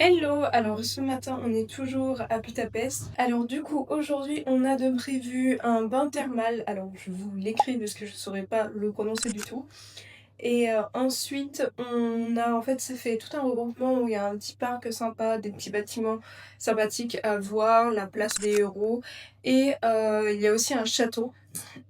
Hello! Alors ce matin on est toujours à Budapest. Alors du coup aujourd'hui on a de prévu un bain thermal. Alors je vous l'écris parce que je saurais pas le prononcer du tout. Et ensuite on a en fait ça fait tout un regroupement où il y a un petit parc sympa, des petits bâtiments sympathiques à voir, la place des héros et il y a aussi un château.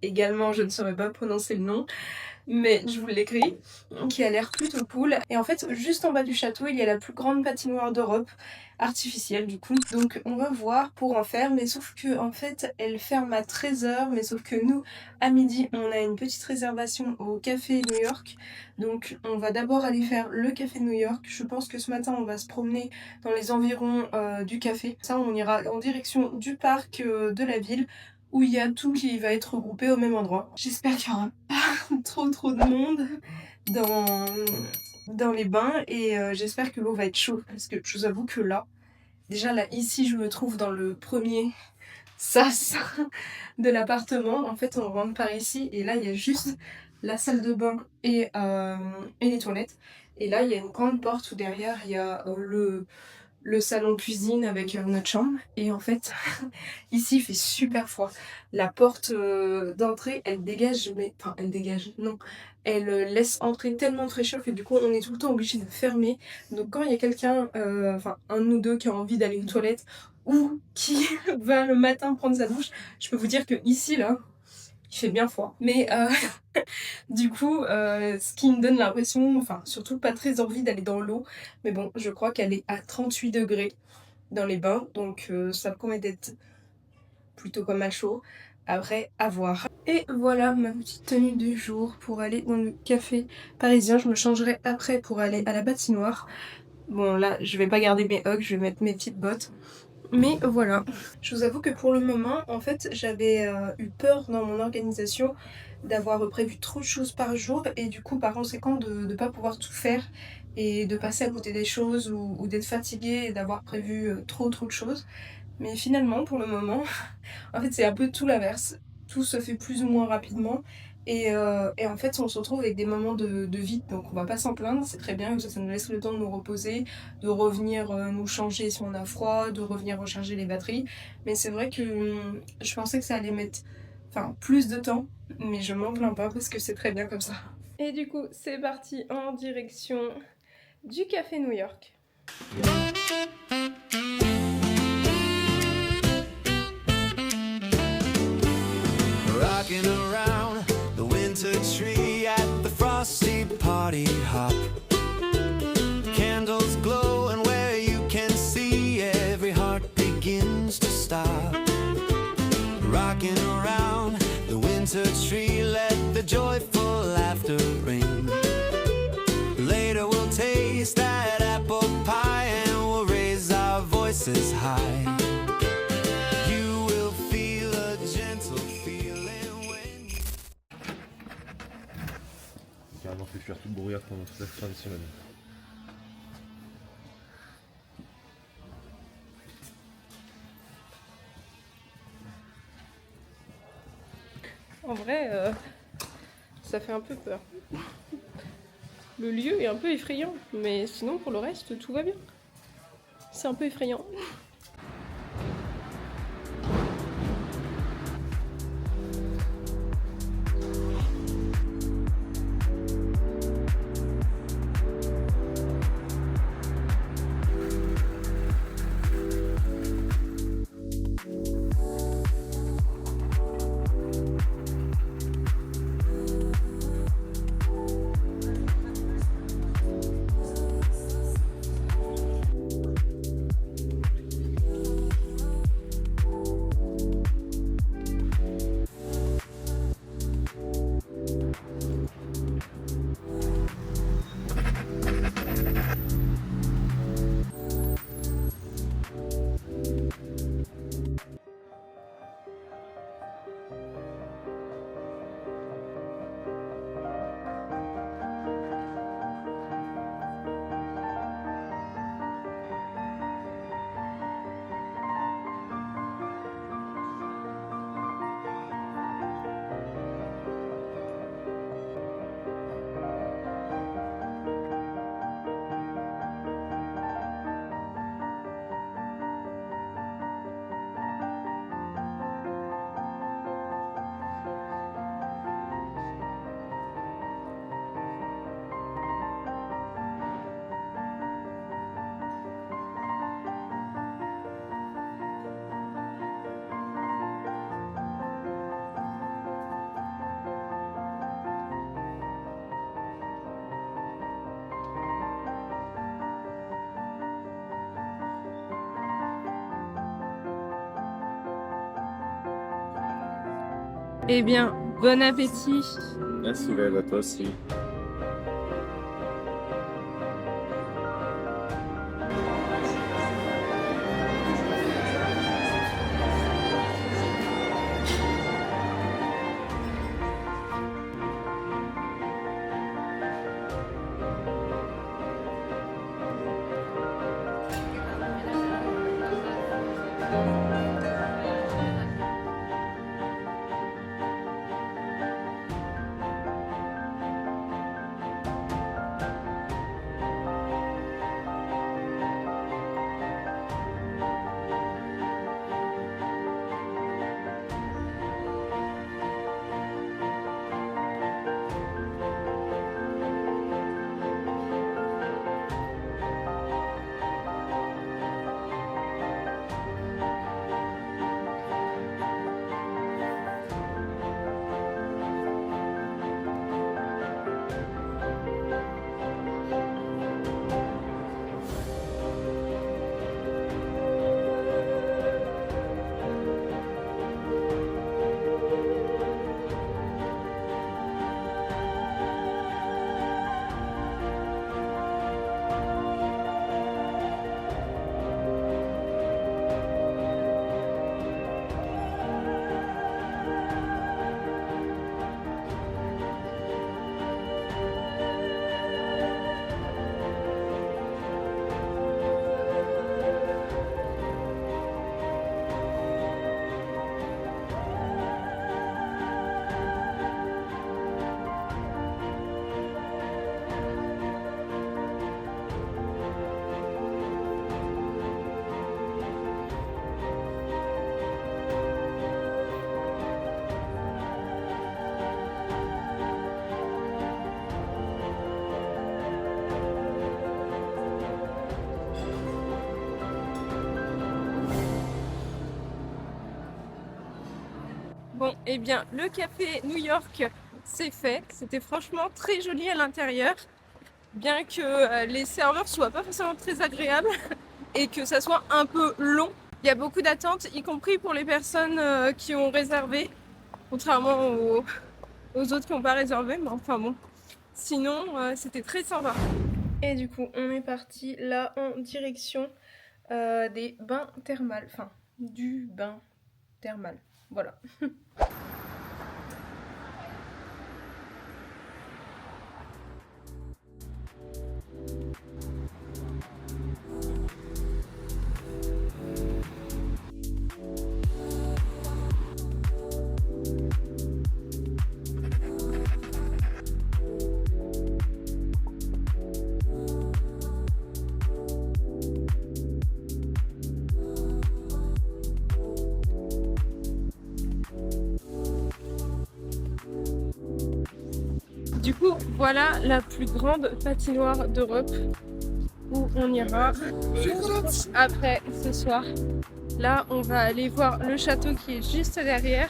Également je ne saurais pas prononcer le nom mais je vous l'écris, qui a l'air plutôt cool. Et en fait, juste en bas du château, il y a la plus grande patinoire d'Europe, artificielle du coup. Donc on va voir pour en faire, mais sauf que en fait, elle ferme à 13h, mais sauf que nous, à midi, on a une petite réservation au Café New York. Donc on va d'abord aller faire le Café New York. Je pense que ce matin, on va se promener dans les environs du café. Ça, on ira en direction du parc de la ville, où il y a tout qui va être regroupé au même endroit. J'espère qu'il y aura trop de monde dans, dans les bains et j'espère que l'eau va être chaude parce que je vous avoue que là, déjà là ici je me trouve dans le premier sas de l'appartement. En fait on rentre par ici et là il y a juste la salle de bain et les toilettes. Et là il y a une grande porte où derrière il y a le salon cuisine avec notre chambre. Et en fait, ici il fait super froid. La porte d'entrée, elle dégage, mais enfin elle dégage, non. Elle laisse entrer tellement de fraîcheur que du coup on est tout le temps obligé de fermer. Donc quand il y a quelqu'un, enfin un ou deux qui a envie d'aller aux toilettes ou qui va le matin prendre sa douche, je peux vous dire que ici là, il fait bien froid. Mais du coup, ce qui me donne l'impression, enfin surtout pas très envie d'aller dans l'eau, mais bon, je crois qu'elle est à 38 degrés dans les bains, donc ça promet d'être plutôt pas mal chaud. Après, à voir. Et voilà ma petite tenue du jour pour aller dans le café parisien. Je me changerai après pour aller à la patinoire. Bon là, je vais pas garder mes Ugg, je vais mettre mes petites bottes. Mais voilà, je vous avoue que pour le moment, en fait, j'avais eu peur dans mon organisation d'avoir prévu trop de choses par jour et du coup, par conséquent, de ne pas pouvoir tout faire et de passer à côté des choses ou d'être fatiguée et d'avoir prévu trop de choses. Mais finalement, pour le moment, en fait, c'est un peu tout l'inverse. Tout se fait plus ou moins rapidement. Et en fait, on se retrouve avec des moments de vide, donc on va pas s'en plaindre, c'est très bien, comme ça nous laisse le temps de nous reposer, de revenir nous changer si on a froid, de revenir recharger les batteries. Mais c'est vrai que je pensais que ça allait mettre plus de temps, mais je m'en plains pas parce que c'est très bien comme ça. Et du coup, c'est parti en direction du Café New York. Rocking around the winter tree at the frosty party hop. Candles glow and where you can see every heart begins to stop. Rocking around the winter tree, let the joyful laughter ring. Later we'll taste that apple pie and we'll raise our voices high. You will feel a gentle feeling when Carrément fait fuir tout le brouillard pendant toute la fin de semaine. En vrai, ça fait un peu peur. Le lieu est un peu effrayant, mais sinon pour le reste, tout va bien. C'est un peu effrayant. Eh bien, bon appétit. Merci, à toi aussi. Bon, eh bien, le café New York, c'est fait. C'était franchement très joli à l'intérieur, bien que les serveurs soient pas forcément très agréables et que ça soit un peu long. Il y a beaucoup d'attentes, y compris pour les personnes qui ont réservé, contrairement aux autres qui n'ont pas réservé, mais enfin bon. Sinon, c'était très sympa. Et du coup, on est parti là en direction des bains thermales, enfin, du bain thermal. Voilà. Du coup, voilà la plus grande patinoire d'Europe où on ira après ce soir. Là, on va aller voir le château qui est juste derrière.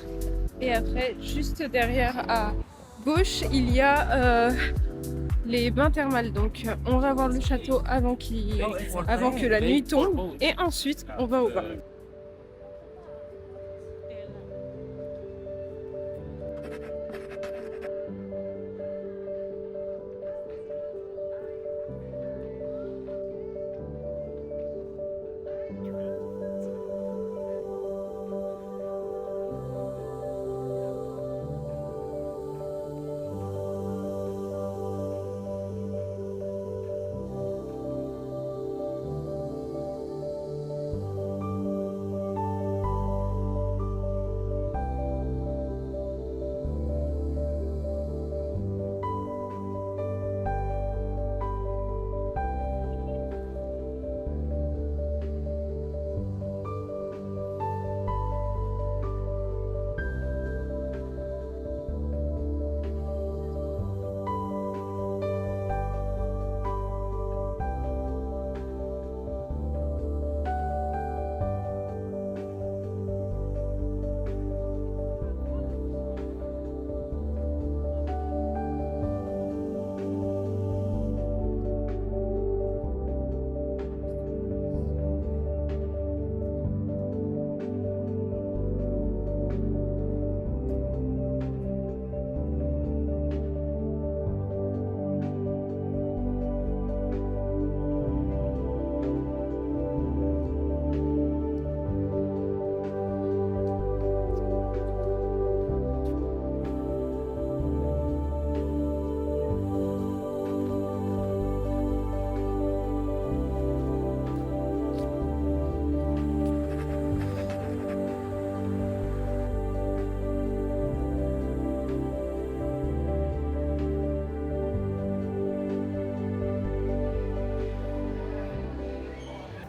Et après, juste derrière à gauche, il y a les bains thermales. Donc, on va voir le château avant que la nuit tombe. Et ensuite, on va au bain.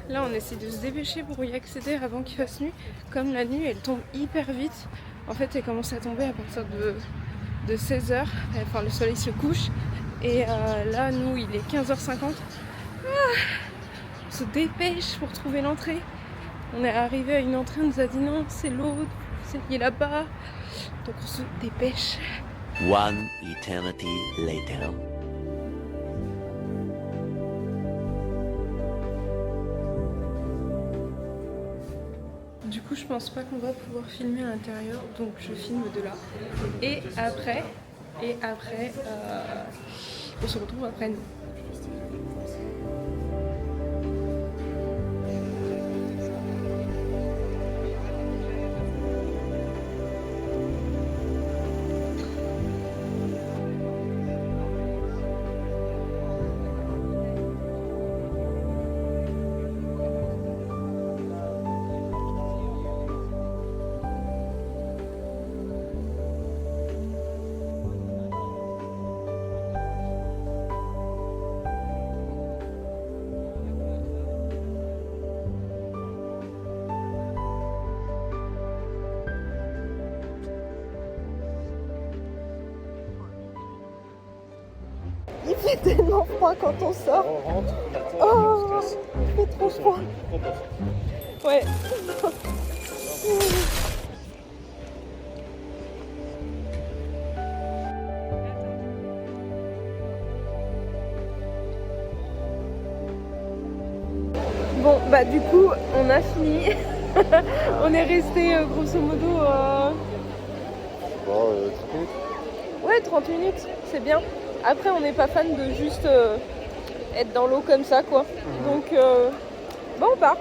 Là on essaie de se dépêcher pour y accéder avant qu'il fasse nuit. Comme la nuit elle tombe hyper vite. En fait elle commence à tomber à partir de 16h. Enfin le soleil se couche. Et là nous il est 15h50. On se dépêche pour trouver l'entrée. On est arrivé à une entrée, on nous a dit non c'est l'autre, c'est qui est là-bas. Donc on se dépêche. One eternity later. Du coup je pense pas qu'on va pouvoir filmer à l'intérieur, donc je filme de là. Et après, on se retrouve après nous. Il fait tellement froid quand on sort. On rentre, Oh, il fait trop froid. Ouais. Bon, bah du coup, on a fini. On est resté grosso modo. 30 minutes. Ouais, 30 minutes, c'est bien. Après, on n'est pas fan de juste être dans l'eau comme ça, quoi. Donc, bon, on part.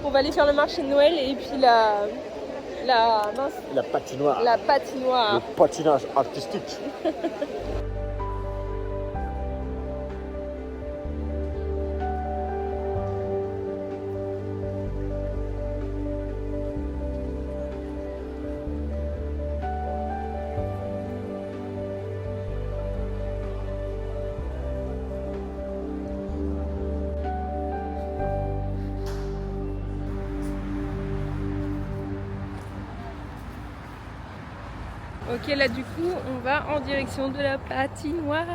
On va aller faire le marché de Noël et puis mince, La patinoire. la patinoire. Le patinage artistique. Ok, là du coup on va en direction de la patinoire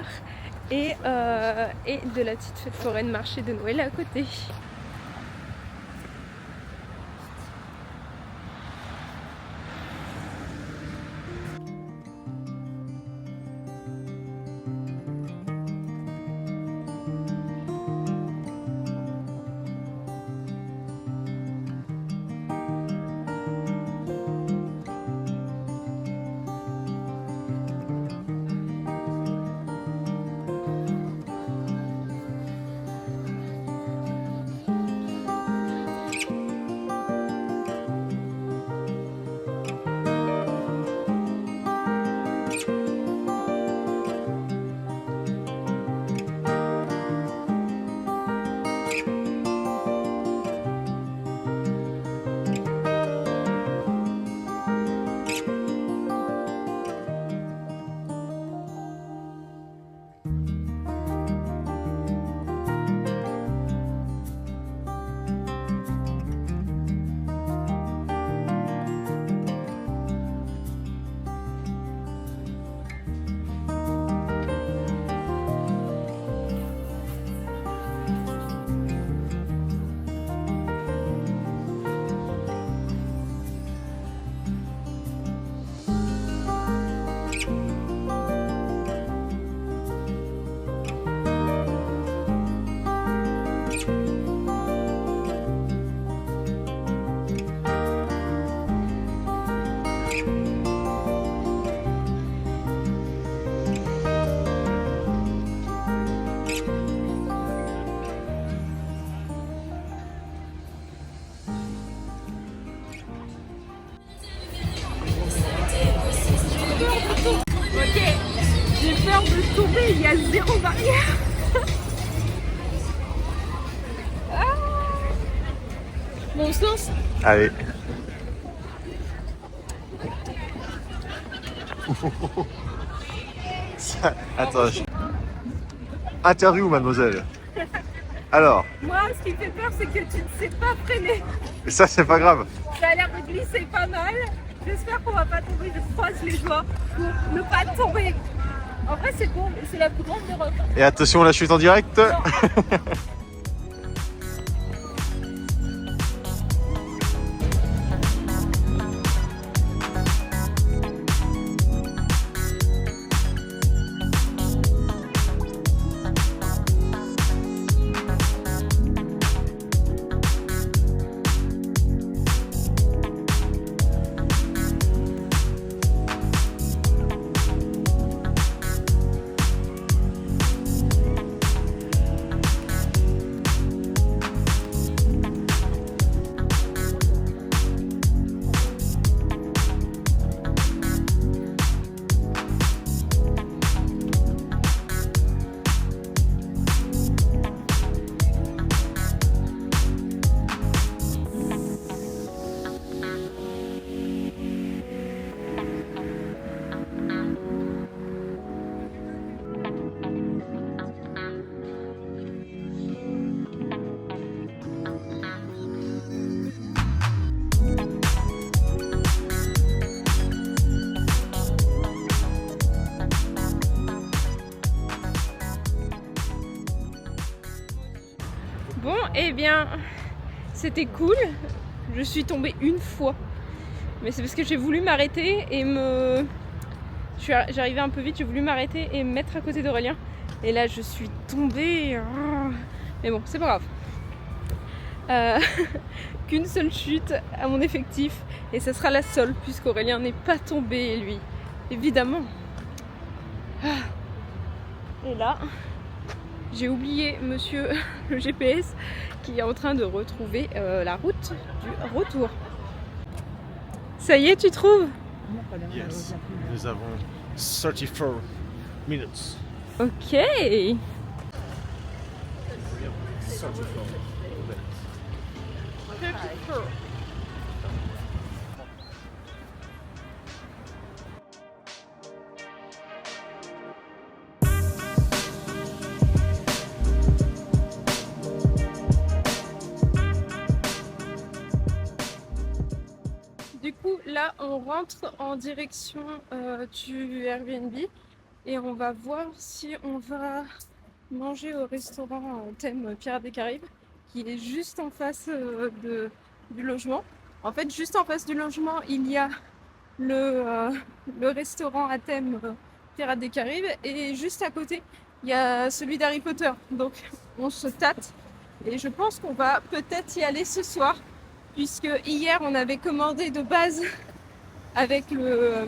et de la petite fête foraine marché de Noël à côté. Ok, j'ai peur de tomber, il y a zéro barrière. Bon, on se lance. Allez. Attends. Interview, mademoiselle. Alors, Moi, ce qui me fait peur, c'est que tu ne sais pas freiner. ça c'est pas grave. Ça a l'air de glisser pas mal. J'espère qu'on va pas tomber. Je croise les doigts pour ne pas tomber. En vrai, c'est bon, mais c'est la plus grande d'Europe. Et attention, la chute en direct. Bon, eh bien, c'était cool. Je suis tombée une fois. Mais c'est parce que j'ai voulu m'arrêter et j'arrivais un peu vite, j'ai voulu m'arrêter et me mettre à côté d'Aurélien. Et là, je suis tombée. Mais bon, c'est pas grave. Qu'une seule chute à mon effectif. Et ça sera la seule, puisqu'Aurélien n'est pas tombé, lui. Évidemment. Et là, j'ai oublié monsieur le GPS qui est en train de retrouver la route du retour. Ça y est, tu trouves? Yes, nous avons 34 minutes. Ok. Du coup, là, on rentre en direction du Airbnb et on va voir si on va manger au restaurant thème Pirates des Caraïbes qui est juste en face du logement. En fait, juste en face du logement, il y a le restaurant à thème Pirates des Caraïbes et juste à côté, il y a celui d'Harry Potter. Donc, on se tâte et je pense qu'on va peut-être y aller ce soir. Puisque hier on avait commandé de base avec le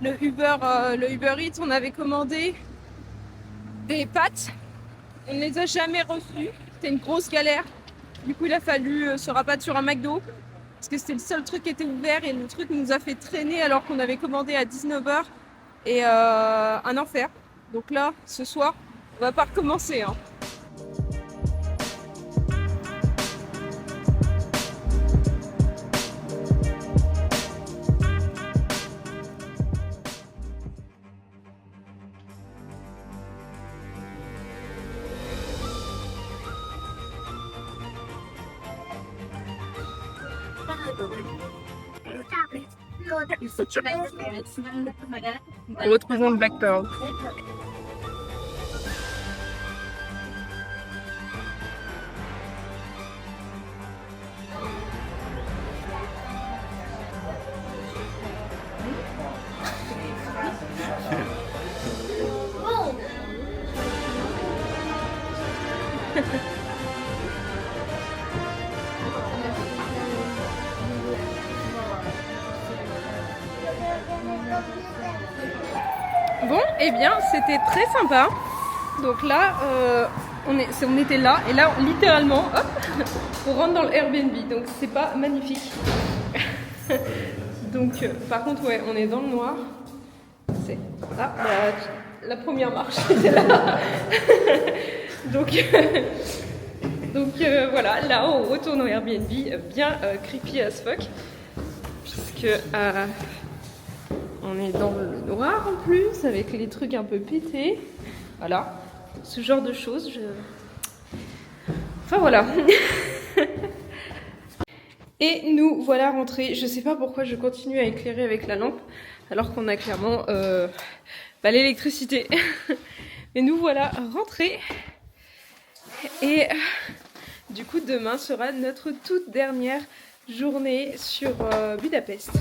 Uber Eats, on avait commandé des pâtes. On ne les a jamais reçues. C'était une grosse galère. Du coup il a fallu se rabattre sur un McDo. Parce que c'était le seul truc qui était ouvert et le truc nous a fait traîner alors qu'on avait commandé à 19h. Et un enfer. Donc là, ce soir, on va pas recommencer. Hein. Retrouvons Black Pearl. Bon, eh bien, c'était très sympa. Donc là, on était là, et là, littéralement, hop, on rentre dans le Airbnb. Donc c'est pas magnifique. Donc, par contre, ouais, on est dans le noir. C'est la première marche était là. Donc voilà, là, on retourne au Airbnb, bien creepy as fuck, puisque on est dans le noir en plus, avec les trucs un peu pétés. Voilà, ce genre de choses. Enfin voilà. Et nous voilà rentrés. Je sais pas pourquoi je continue à éclairer avec la lampe alors qu'on a clairement l'électricité. Et nous voilà rentrés. Et du coup demain sera notre toute dernière journée sur Budapest.